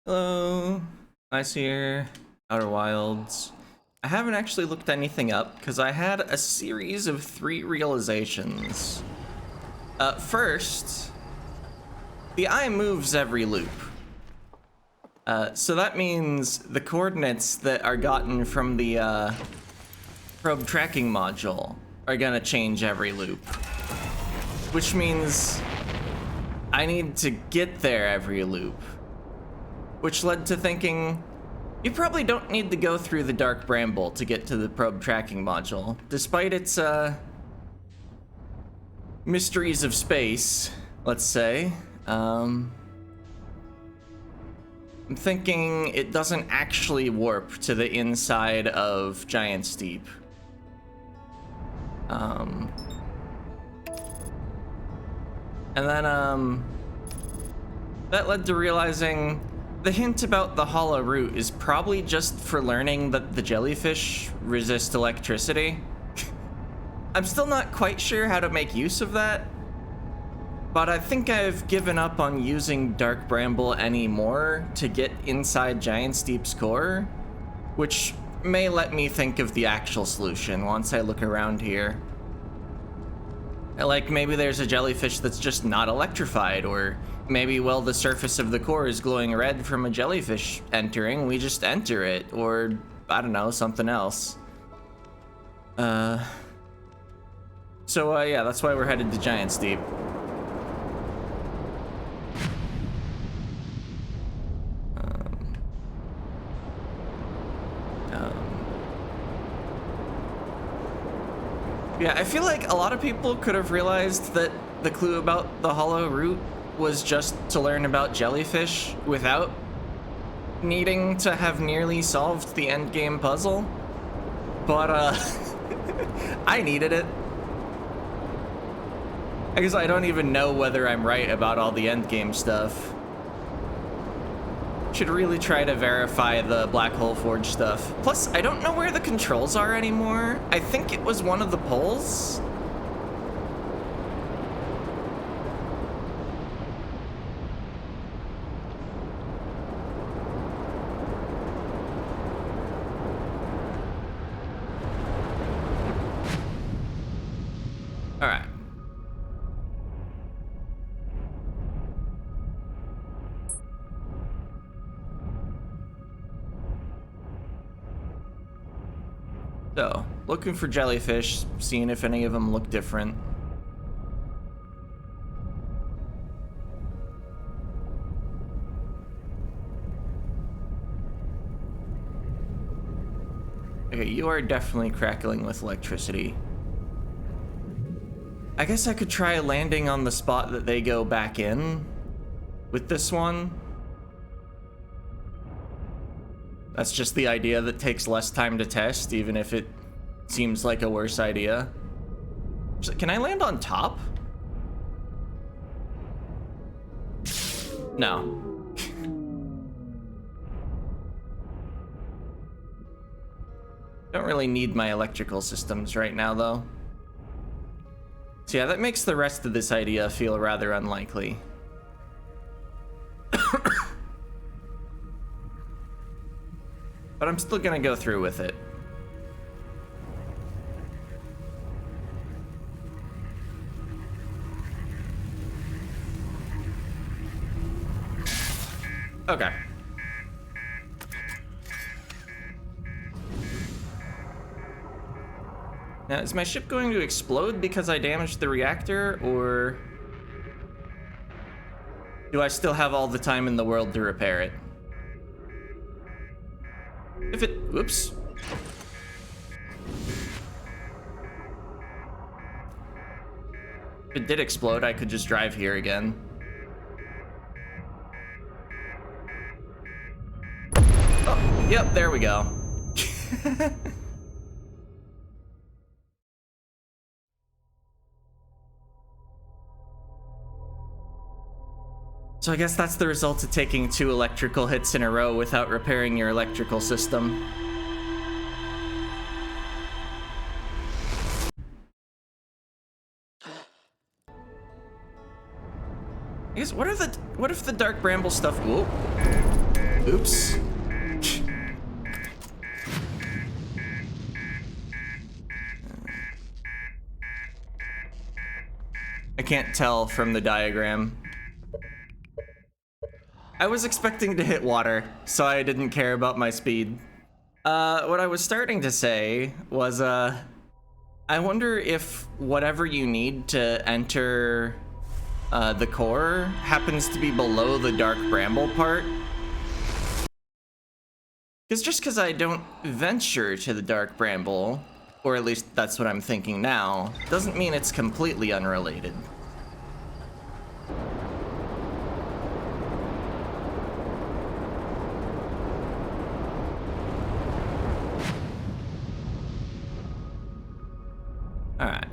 Hello, Ice here, Outer Wilds. I haven't actually looked anything up because I had a series of 3 realizations. First, the eye moves every loop. So that means the coordinates that are gotten from the probe tracking module are gonna change every loop. Which means I need to get there every loop. Which led to thinking, you probably don't need to go through the Dark Bramble to get to the probe tracking module, despite its mysteries of space, let's say. I'm thinking it doesn't actually warp to the inside of Giant Steep. And then that led to realizing the hint about the hollow root is probably just for learning that the jellyfish resist electricity. I'm still not quite sure how to make use of that, but I think I've given up on using Dark Bramble anymore to get inside Giant Steep's core, which may let me think of the actual solution once I look around here. Like, maybe there's a jellyfish that's just not electrified, or maybe, well, the surface of the core is glowing red from a jellyfish entering, we just enter it, or, I don't know, something else. Yeah, that's why we're headed to Giant Steep. Yeah, I feel like a lot of people could have realized that the clue about the hollow root was just to learn about jellyfish without needing to have nearly solved the endgame puzzle. But, I needed it. I guess I don't even know whether I'm right about all the endgame stuff. Should really try to verify the Black Hole Forge stuff. Plus, I don't know where the controls are anymore. I think it was one of the poles. All right. So, looking for jellyfish, seeing if any of them look different. Okay, you are definitely crackling with electricity. I guess I could try landing on the spot that they go back in with this one. That's just the idea that takes less time to test, even if it seems like a worse idea. Can I land on top? No. Don't really need my electrical systems right now, though. So yeah, that makes the rest of this idea feel rather unlikely. But I'm still gonna go through with it. Okay. Now, is my ship going to explode because I damaged the reactor, or do I still have all the time in the world to repair it? If it... Whoops. If it did explode, I could just drive here again. Oh, yep, there we go. So I guess that's the result of taking 2 electrical hits in a row without repairing your electrical system. I guess, what if the Dark Bramble stuff... Whoa. Oops. I can't tell from the diagram. I was expecting to hit water, so I didn't care about my speed. What I was starting to say was, I wonder if whatever you need to enter the core happens to be below the dark bramble part. Because just because I don't venture to the dark bramble, or at least that's what I'm thinking now, doesn't mean it's completely unrelated. Alright.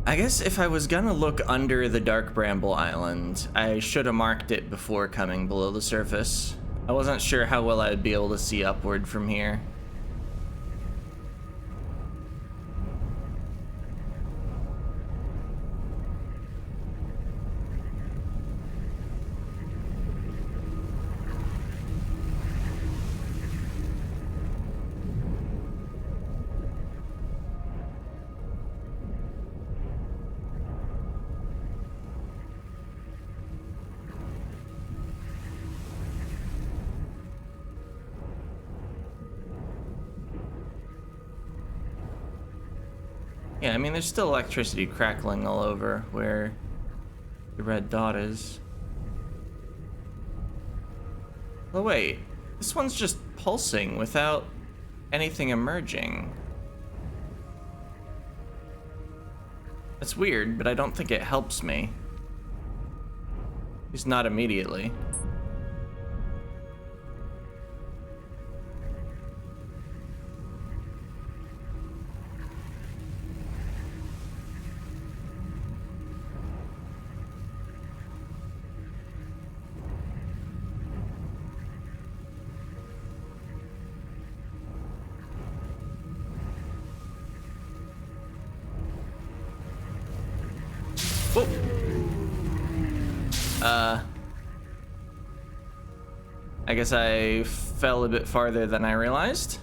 I guess if I was gonna look under the Dark Bramble Island, I should have marked it before coming below the surface. I wasn't sure how well I'd be able to see upward from here. Yeah, I mean, there's still electricity crackling all over where the red dot is. Oh wait, this one's just pulsing without anything emerging. That's weird, but I don't think it helps me. At least not immediately. Whoa. I guess I fell a bit farther than I realized.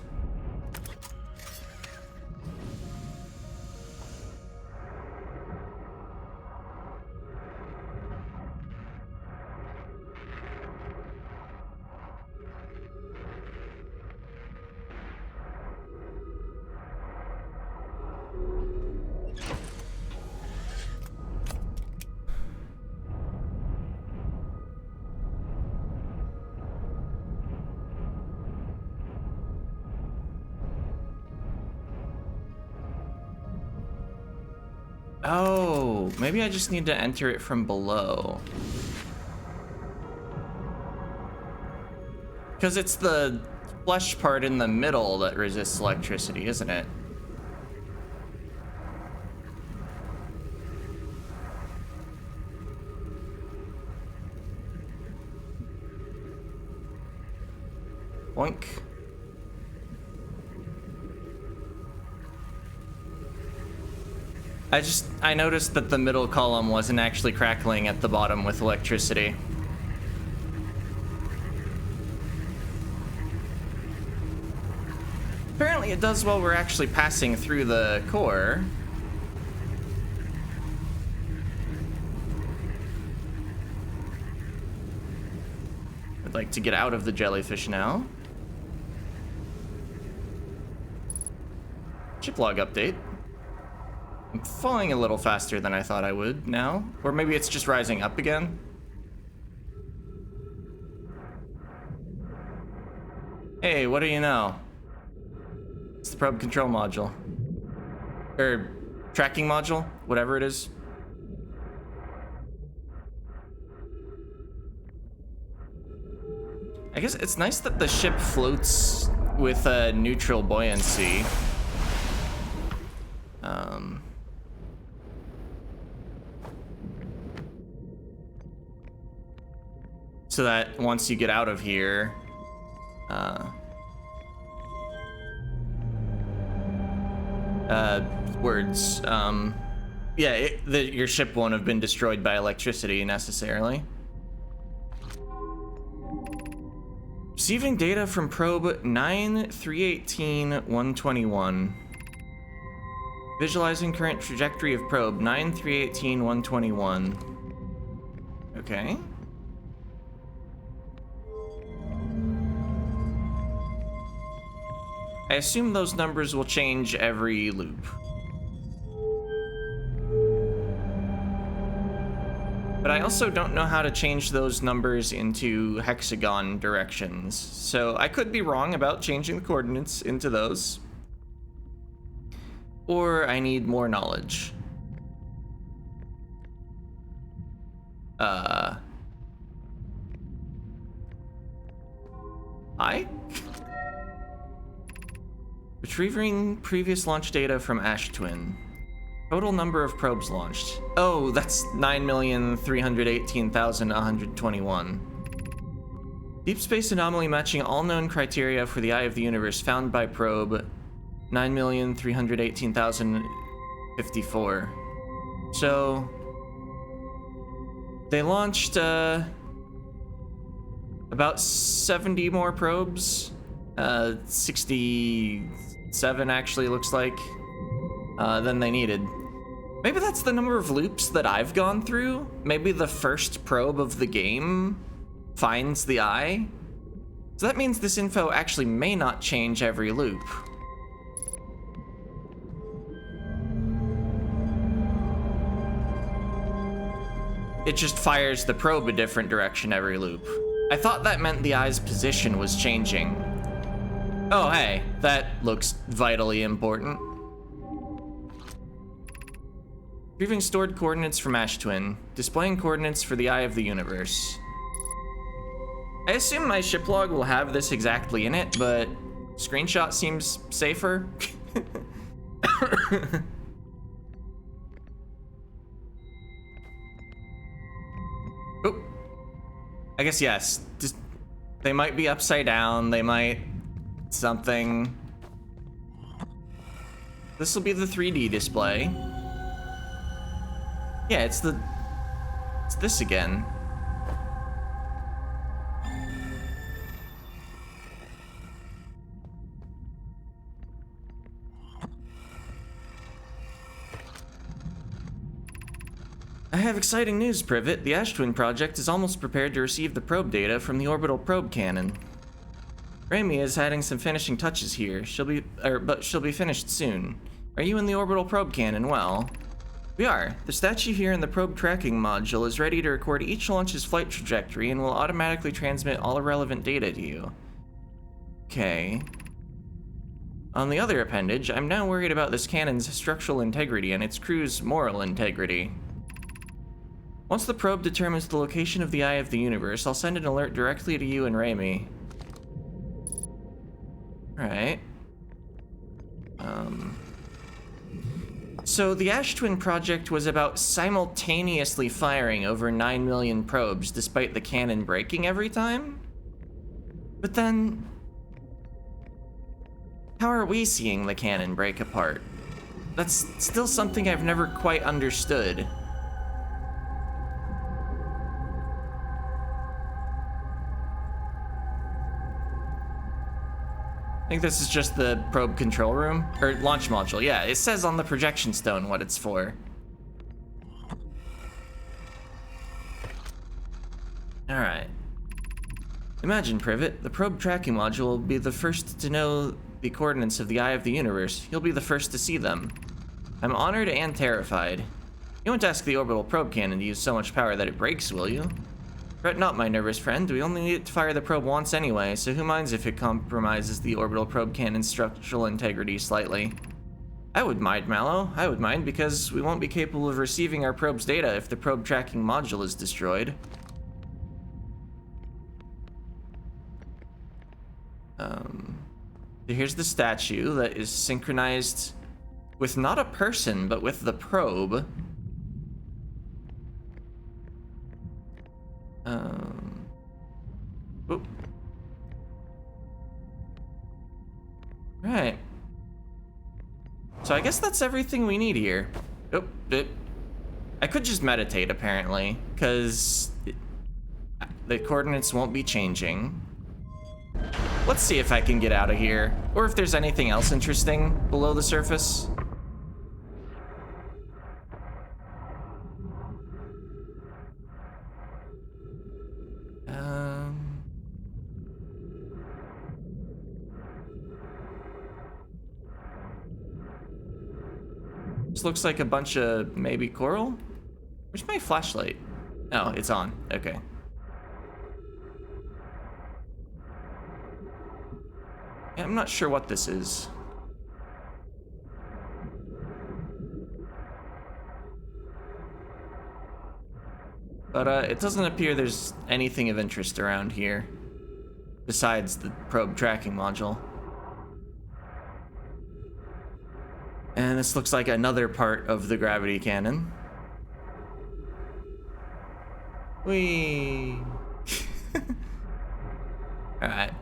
Oh, maybe I just need to enter it from below. Because it's the flesh part in the middle that resists electricity, isn't it? Boink. I noticed that the middle column wasn't actually crackling at the bottom with electricity. Apparently it does while we're actually passing through the core. I'd like to get out of the jellyfish now. Ship log update. I'm falling a little faster than I thought I would now. Or maybe it's just rising up again. Hey, what do you know? It's the probe control module. Or tracking module, whatever it is. I guess it's nice that the ship floats with a neutral buoyancy. So that once you get out of here, yeah, your ship won't have been destroyed by electricity necessarily. Receiving data from probe 9318121. Visualizing current trajectory of probe 9318121. Okay. I assume those numbers will change every loop. But I also don't know how to change those numbers into hexagon directions. So I could be wrong about changing the coordinates into those. Or I need more knowledge. Retrieving previous launch data from Ash Twin. Total number of probes launched. Oh, that's 9,318,121. Deep space anomaly matching all known criteria for the Eye of the Universe found by probe 9,318,054. So they launched about 70 more probes. 67 actually looks like, than they needed. Maybe that's the number of loops that I've gone through. Maybe the first probe of the game finds the eye. So that means this info actually may not change every loop. It just fires the probe a different direction every loop. I thought that meant the eye's position was changing. Oh, hey, that looks vitally important. Retrieving stored coordinates from Ash Twin. Displaying coordinates for the Eye of the Universe. I assume my ship log will have this exactly in it, but screenshot seems safer. Oh, I guess yes. Just, they might be upside down, they might something. This will be the 3D display. Yeah, it's this again. I have exciting news, Privet. The Ash Twin project is almost prepared to receive the probe data from the orbital probe cannon. Raimi is adding some finishing touches here. She'll be finished soon. Are you in the orbital probe cannon? Well, we are. The statue here in the probe tracking module is ready to record each launch's flight trajectory and will automatically transmit all relevant data to you. Okay. On the other appendage, I'm now worried about this cannon's structural integrity and its crew's moral integrity. Once the probe determines the location of the Eye of the Universe, I'll send an alert directly to you and Raimi. Alright. So the Ash Twin project was about simultaneously firing over 9 million probes despite the cannon breaking every time? But then, how are we seeing the cannon break apart? That's still something I've never quite understood. I think this is just the probe control room, or launch module. Yeah, it says on the projection stone what it's for. All right. Imagine, Privet, the probe tracking module will be the first to know the coordinates of the Eye of the Universe. You'll be the first to see them. I'm honored and terrified. You won't ask the orbital probe cannon to use so much power that it breaks, will you? Fret not, my nervous friend. We only need it to fire the probe once anyway, so who minds if it compromises the orbital probe cannon's structural integrity slightly? I would mind, Mallow. I would mind, because we won't be capable of receiving our probe's data if the probe tracking module is destroyed. Here's the statue that is synchronized with not a person, but with the probe. Oop. Right. So I guess that's everything we need here. Oh, I could just meditate, apparently, because the coordinates won't be changing. Let's see if I can get out of here, or if there's anything else interesting below the surface. This looks like a bunch of maybe coral. Where's my flashlight? Oh, it's on. Okay. Yeah, I'm not sure what this is. But it doesn't appear there's anything of interest around here besides the probe tracking module. And this looks like another part of the gravity cannon. Whee! Alright.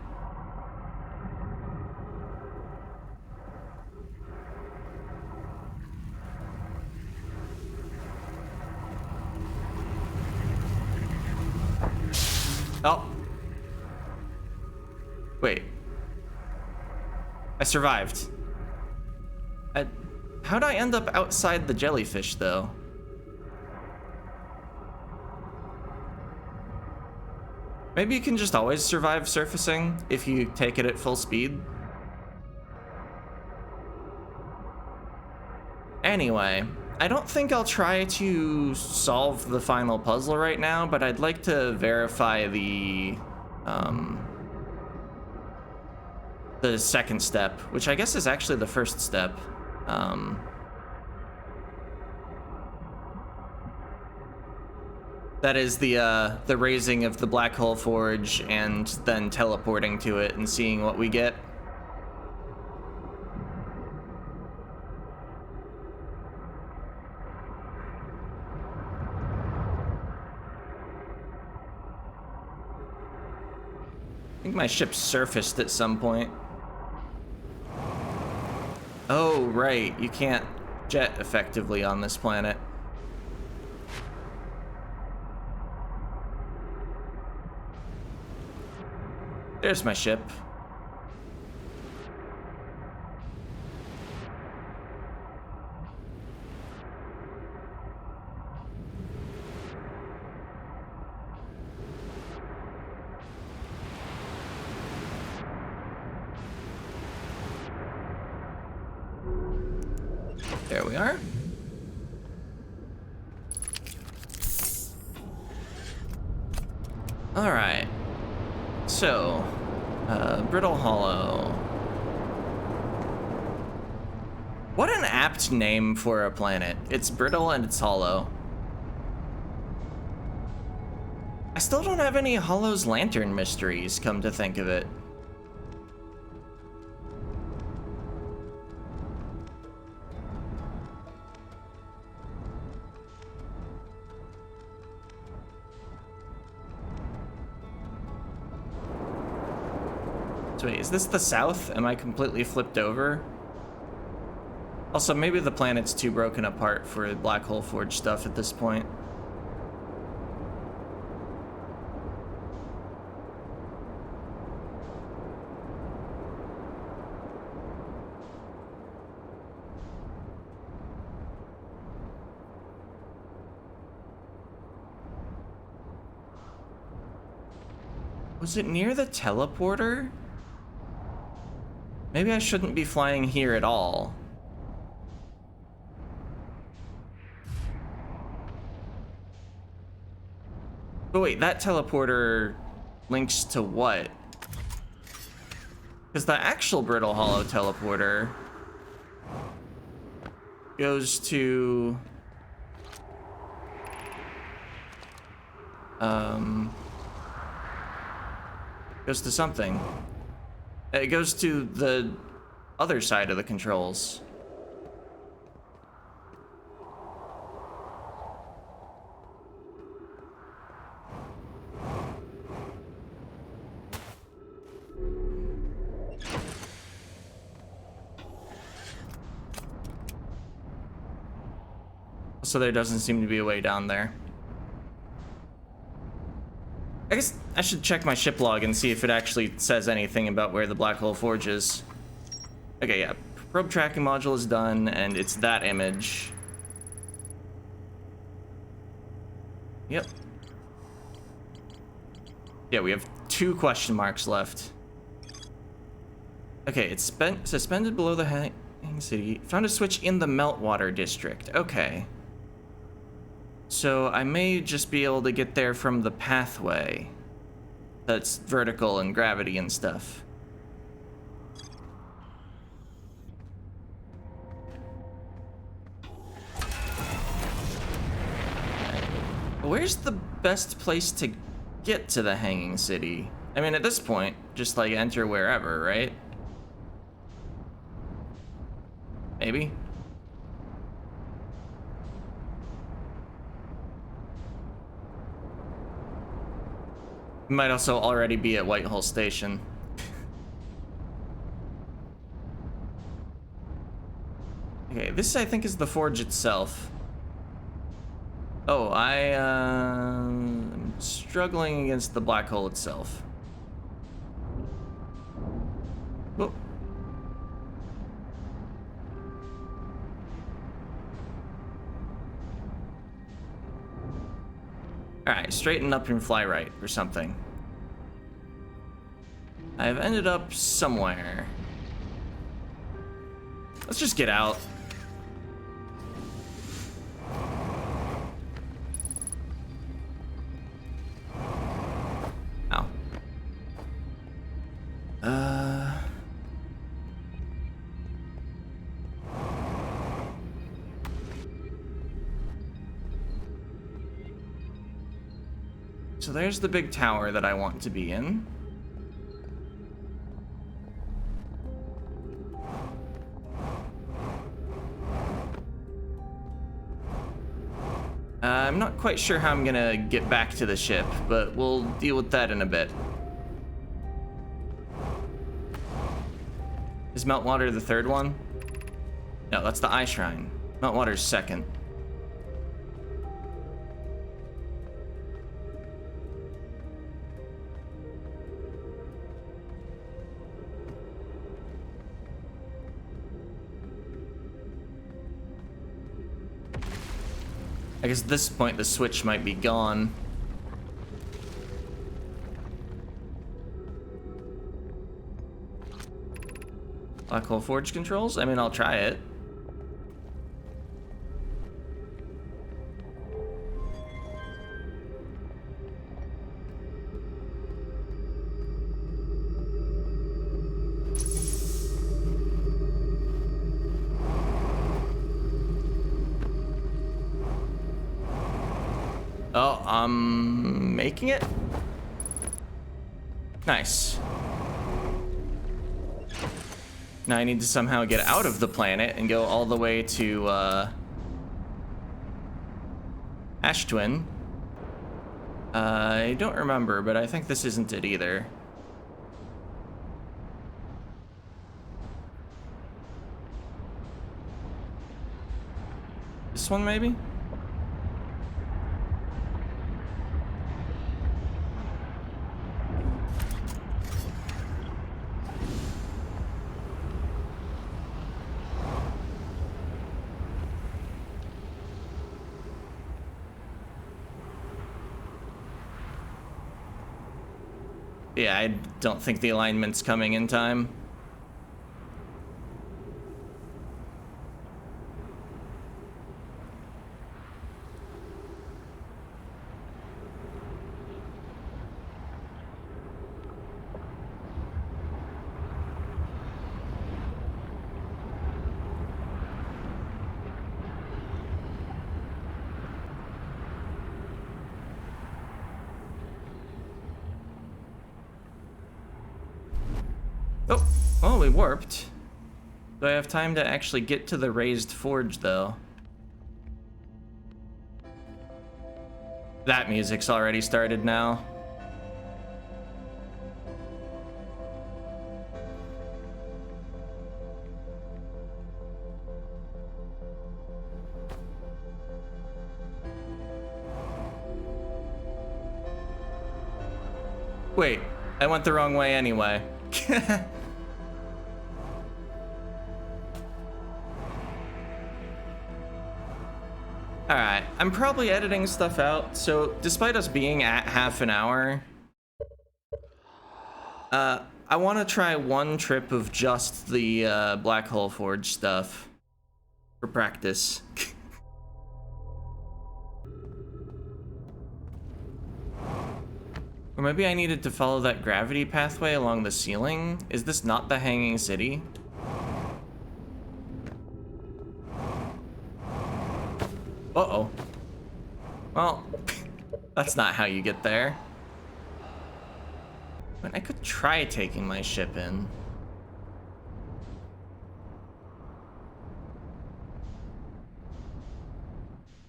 Oh. Wait. I survived. How'd I end up outside the jellyfish, though? Maybe you can just always survive surfacing if you take it at full speed. Anyway, I don't think I'll try to solve the final puzzle right now, but I'd like to verify the second step, which I guess is actually the first step. That is the raising of the black hole forge and then teleporting to it and seeing what we get. I think my ship surfaced at some point. Oh, right. You can't jet effectively on this planet. There's my ship. There we are. All right. So, Brittle Hollow. What an apt name for a planet. It's brittle and it's hollow. I still don't have any Hollow's Lantern mysteries, come to think of it. So wait, is this the south? Am I completely flipped over? Also, maybe the planet's too broken apart for black hole forge stuff at this point. Was it near the teleporter? Maybe I shouldn't be flying here at all. But wait, that teleporter links to what? Because the actual Brittle Hollow teleporter goes to... goes to something. It goes to the other side of the controls. So there doesn't seem to be a way down there. I guess I should check my ship log and see if it actually says anything about where the Black Hole Forge is. Okay, yeah. Probe tracking module is done, and it's that image. Yep. Yeah, we have 2 question marks left. Okay, it's suspended below the hanging city. Found a switch in the Meltwater district. Okay. So I may just be able to get there from the pathway that's vertical and gravity and stuff. Where's the best place to get to the hanging city? I mean, at this point, just like enter wherever, right? Maybe? We might also already be at Whitehall Station. Okay, this I think is the forge itself. Oh, I'm struggling against the black hole itself. Whoa. Alright, straighten up and fly right or something. I've ended up somewhere. Let's just get out. Ow. So there's the big tower that I want to be in. I'm not quite sure how I'm gonna get back to the ship, but we'll deal with that in a bit. Is Meltwater the third one? No, that's the Eye Shrine. Meltwater's second. I guess at this point the switch might be gone. Black Hole Forge controls? I mean, I'll try it. Oh, I'm making it? Nice. Now I need to somehow get out of the planet and go all the way to, Ash Twin. I don't remember, but I think this isn't it either. This one, maybe? Yeah, I don't think the alignment's coming in time. Oh, well, we warped. Do I have time to actually get to the raised forge, though? That music's already started now. Wait, I went the wrong way anyway. Alright, I'm probably editing stuff out, so despite us being at half an hour, I want to try one trip of just the Black Hole Forge stuff for practice. Or maybe I needed to follow that gravity pathway along the ceiling? Is this not the Hanging City? Uh-oh. Well, that's not how you get there. But I could try taking my ship in.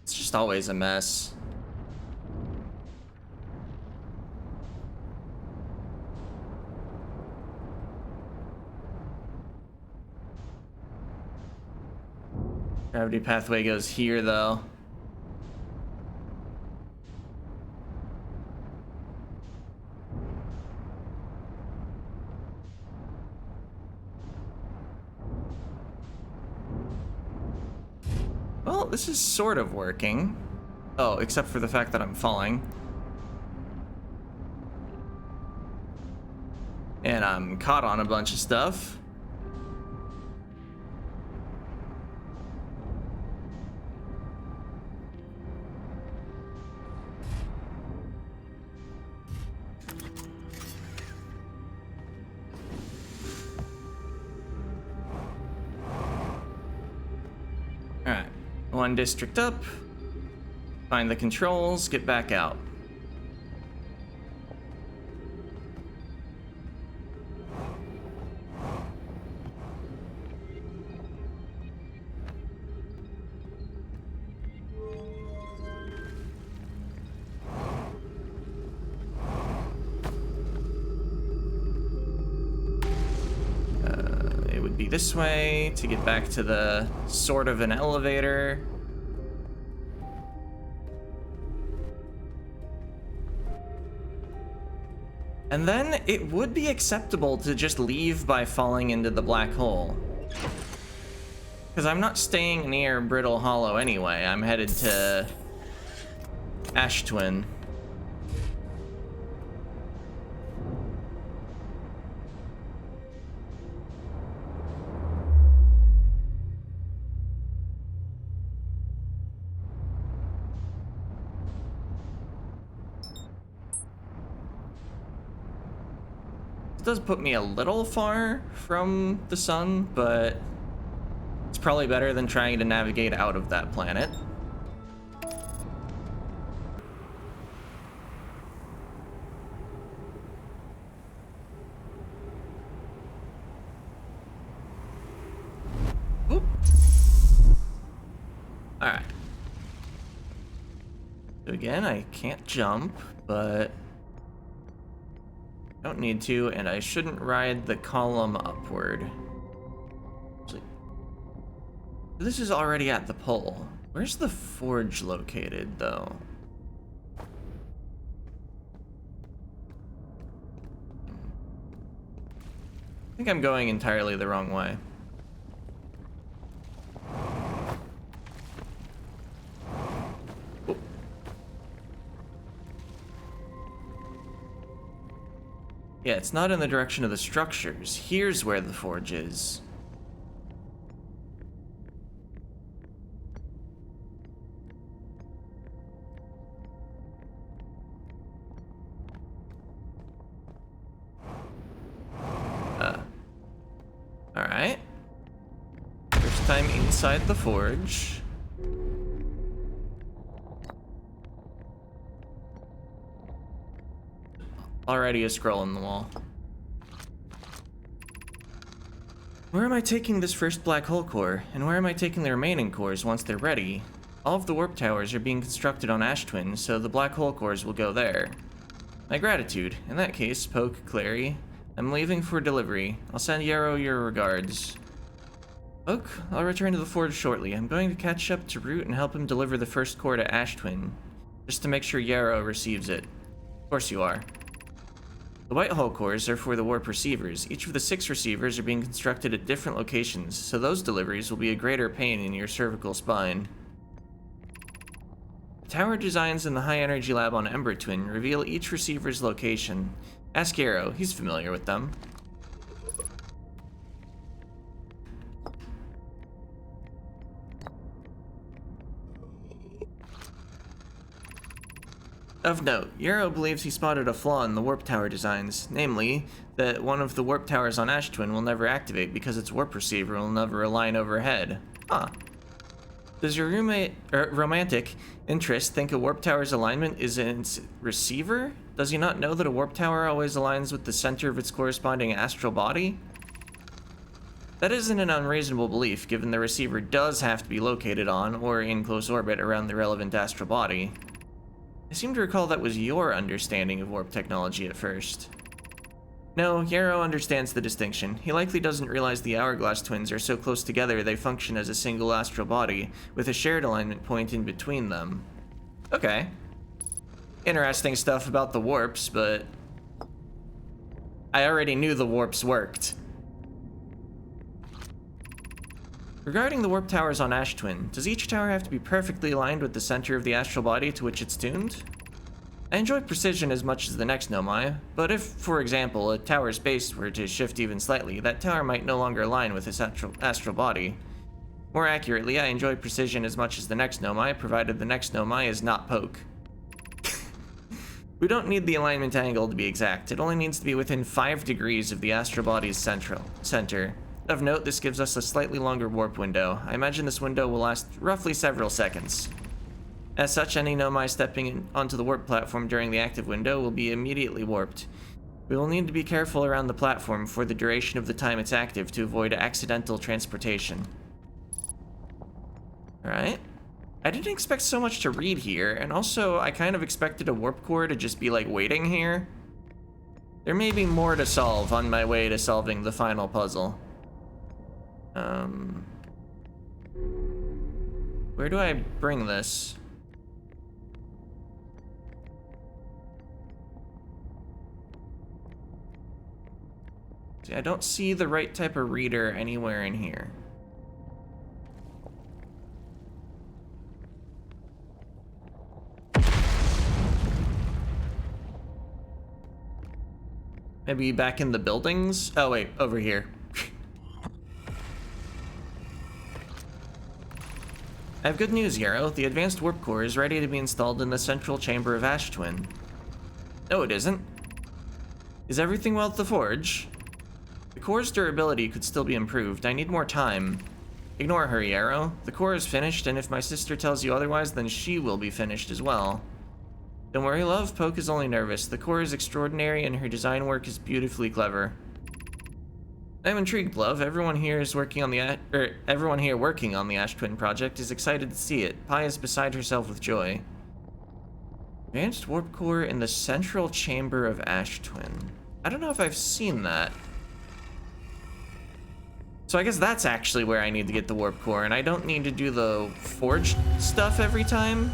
It's just always a mess. Gravity pathway goes here, though. Well, this is sort of working. Oh, except for the fact that I'm falling. And I'm caught on a bunch of stuff. Alright, one district up. Find the controls, get back out. It would be this way to get back to the sort of an elevator. And then it would be acceptable to just leave by falling into the black hole. Because I'm not staying near Brittle Hollow anyway. I'm headed to Ash Twin. It does put me a little far from the sun, but it's probably better than trying to navigate out of that planet. Oop. Alright. So again, I can't jump, but don't need to, and I shouldn't ride the column upward. This is already at the pole. Where's the forge located, though? I think I'm going entirely the wrong way. Yeah, it's not in the direction of the structures. Here's where the forge is. Alright. First time inside the forge. Already a scroll in the wall. Where am I taking this first black hole core? And where am I taking the remaining cores once they're ready? All of the warp towers are being constructed on Ash Twin, so the black hole cores will go there. My gratitude. In that case, Poke, Clary, I'm leaving for delivery. I'll send Yarrow your regards. Poke, I'll return to the forge shortly. I'm going to catch up to Root and help him deliver the first core to Ash Twin, just to make sure Yarrow receives it. Of course you are. The white hull cores are for the warp receivers. Each of the 6 receivers are being constructed at different locations, so those deliveries will be a greater pain in your cervical spine. The tower designs in the high energy lab on Ember Twin reveal each receiver's location. Ask Yarrow, he's familiar with them. Of note, Yarrow believes he spotted a flaw in the warp tower designs, namely, that one of the warp towers on Ash Twin will never activate because its warp receiver will never align overhead. Huh. Does your romantic interest think a warp tower's alignment is in its receiver? Does he not know that a warp tower always aligns with the center of its corresponding astral body? That isn't an unreasonable belief, given the receiver does have to be located on or in close orbit around the relevant astral body. I seem to recall that was your understanding of warp technology at first. No, Yarrow understands the distinction. He likely doesn't realize the Hourglass twins are so close together they function as a single astral body, with a shared alignment point in between them. Okay. Interesting stuff about the warps, but I already knew the warps worked. Regarding the warp towers on Ash Twin, does each tower have to be perfectly aligned with the center of the astral body to which it's tuned? I enjoy precision as much as the next Nomai, but if, for example, a tower's base were to shift even slightly, that tower might no longer align with its astral body. More accurately, I enjoy precision as much as the next Nomai, provided the next Nomai is not poke. We don't need the alignment angle to be exact, it only needs to be within 5 degrees of the astral body's center. Of note, this gives us a slightly longer warp window. I imagine this window will last roughly several seconds. As such, any Nomai stepping onto the warp platform during the active window will be immediately warped. We will need to be careful around the platform for the duration of the time it's active to avoid accidental transportation. Alright. I didn't expect so much to read here, and also I kind of expected a warp core to just be like waiting here. There may be more to solve on my way to solving the final puzzle. Where do I bring this? See, I don't see the right type of reader anywhere in here. Maybe back in the buildings? Oh wait, over here. I have good news, Yarrow. The advanced warp core is ready to be installed in the central chamber of Ash Twin. No, it isn't. Is everything well at the forge? The core's durability could still be improved. I need more time. Ignore her, Yarrow. The core is finished, and if my sister tells you otherwise, then she will be finished as well. Don't worry, love. Poke is only nervous. The core is extraordinary, and her design work is beautifully clever. I'm intrigued, love. Everyone here working on the Ash Twin project is excited to see it. Pi is beside herself with joy. Advanced warp core in the central chamber of Ash Twin. I don't know if I've seen that. So I guess that's actually where I need to get the warp core, and I don't need to do the forge stuff every time.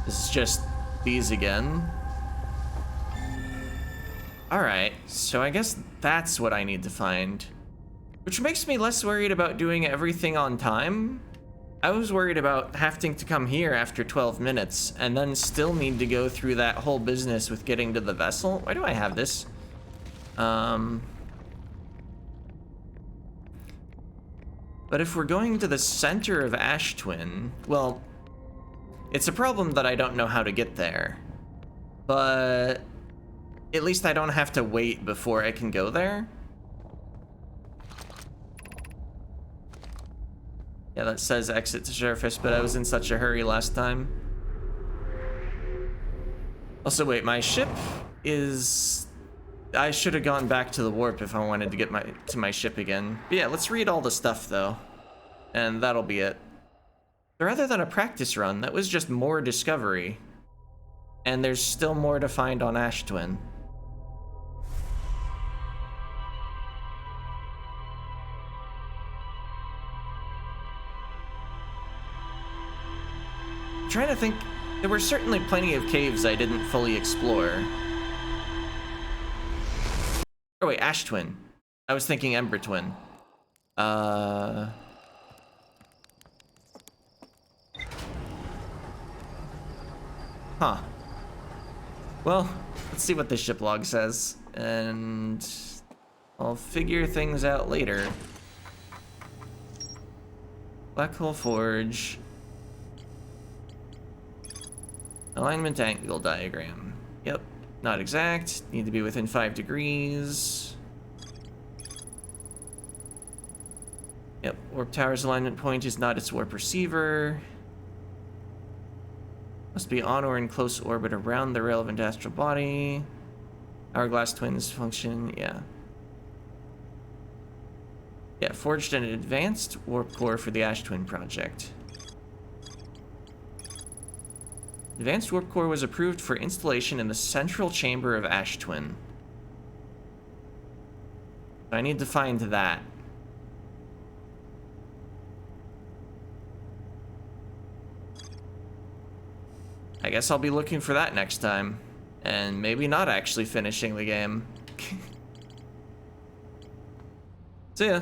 This is just these again. Alright, so I guess that's what I need to find. Which makes me less worried about doing everything on time. I was worried about having to come here after 12 minutes and then still need to go through that whole business with getting to the vessel. Why do I have this? But if we're going to the center of Ash Twin, well, it's a problem that I don't know how to get there. But at least I don't have to wait before I can go there. Yeah, that says exit to surface, but I was in such a hurry last time. Also, wait, my ship is... I should have gone back to the warp if I wanted to get to my ship again. But yeah, let's read all the stuff, though. And that'll be it. Rather than a practice run, that was just more discovery. And there's still more to find on Ash Twin. I'm trying to think, there were certainly plenty of caves I didn't fully explore. Oh wait, Ash Twin. I was thinking Ember Twin. Huh. Well, let's see what the ship log says, and I'll figure things out later. Black hole forge. Alignment angle diagram. Yep, not exact. Need to be within 5 degrees. Yep, warp tower's alignment point is not its warp receiver. Must be on or in close orbit around the relevant astral body. Hourglass twins function, yeah. Yeah, forged an advanced warp core for the Ash Twin project. Advanced warp core was approved for installation in the central chamber of Ash Twin. I need to find that. I guess I'll be looking for that next time. And maybe not actually finishing the game. See ya.